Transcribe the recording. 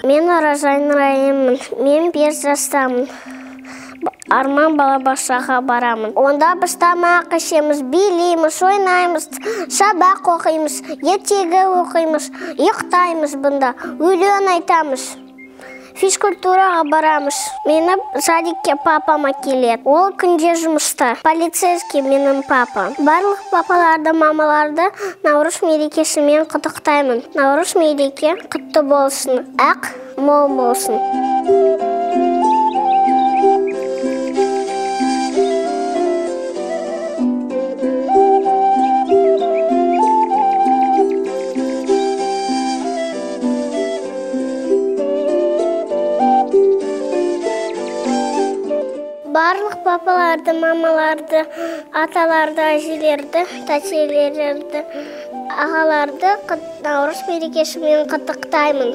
Мен Оразайын Райыммын. Мен 5 жастамын. Арман балабақшаға барамын. Онда біз тамақ ішеміз, билейміз, ойнаймыз, сабақ оқимыз, ертегі оқимыз, ұйықтаймыз бұнда, өлең айтамыз. Физкультураға барамыз. Мені садикке папама келеді. Ол күнде жұмыста. Полицейский менің папам. Барлық папаларды, мамаларды Наурыз мерекесімен құттықтаймын. Наурыз мереке құтты болсын, ақ мол болсын. Барлық папаларды, мамаларды, аталарды, әжелерді, тәтелерді, ағаларды Наурыз мерекесімен құттықтаймын.